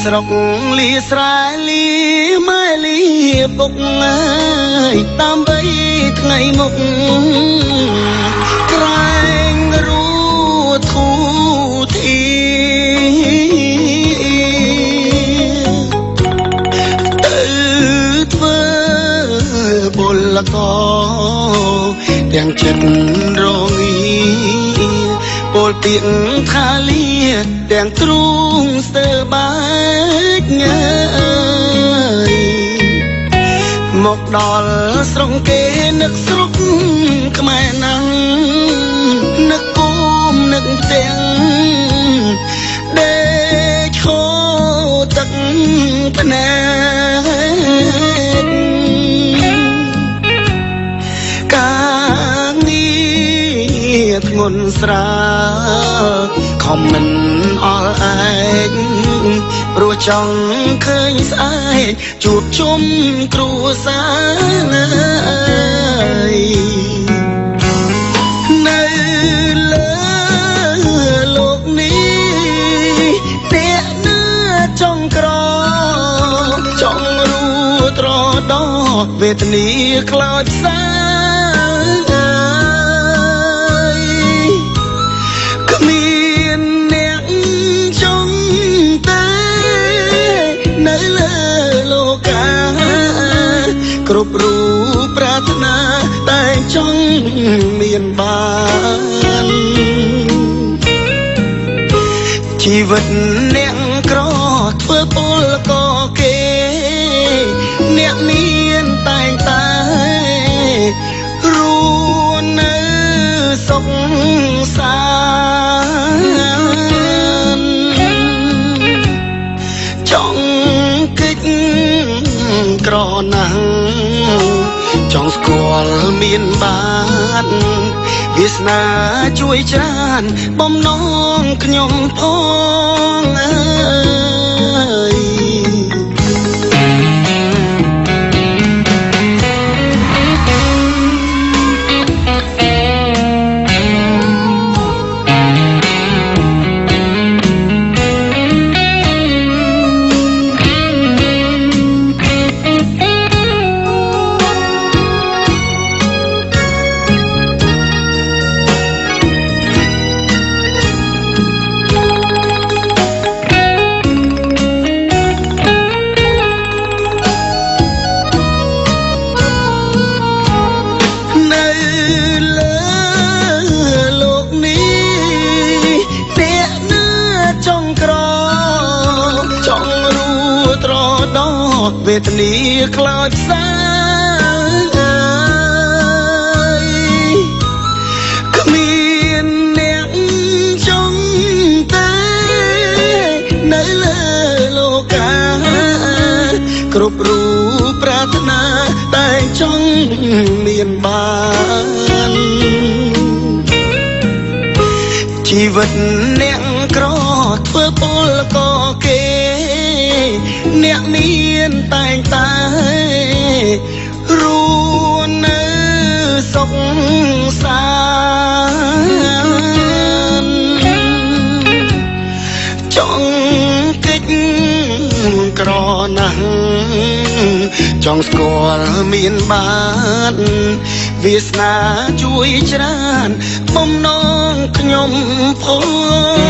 ស្រុកលាស្រែលាម៉ែលាពុកអើយតាមបីថ្ងៃមុខក្រែងរួធូធីទៅធ្វើពលកទាំងចិត្តរងាពលទៀងថាលាទាំងទ្រូងស្ទើបាច់ងើយមកដល់ស្រុកគេនឹកស្រុកខ្មែរណាំងនឹកគូមនឹកទាំងដេកឈោទឹកភ្នែកការងារធ្ងន់ស្រាលខំមិនអល់ឯងព្រោះចង់ឃើញស្អែកជួបជុំគ្រួសារនៅលើលោកនេះអ្នកណាចង់ក្រចង់រួត្រដោវេទនាខ្លោចផ្សាគ្រប់រូបប្រាថ្នាតែចង់មានបានជីវិតអ្នកក្រធ្វើពលកគេអ្នកមានតែងតែរួនៅសុខសាន្តចង់កិច្ចក្រណាស់ចង់ស្គាល់មានបានវាសនាជួយច្រើនបំណងខ្ញុំផងអើយវេទនាខ្លោចផ្សាគ្មានអ្នកចង់ទេនៅលើលោកាគ្រប់រូបប្រាថ្នាតែចង់មានបានជីវិតអ្នកក្រធ្វើពលកគេអ្នកមានតែងតែរួនៅសុខសាន្តចង់កិច្ចក្រណាស់ចង់ស្គាល់មានបានវាសនាជួយច្រើនបំណងខ្ញុំផង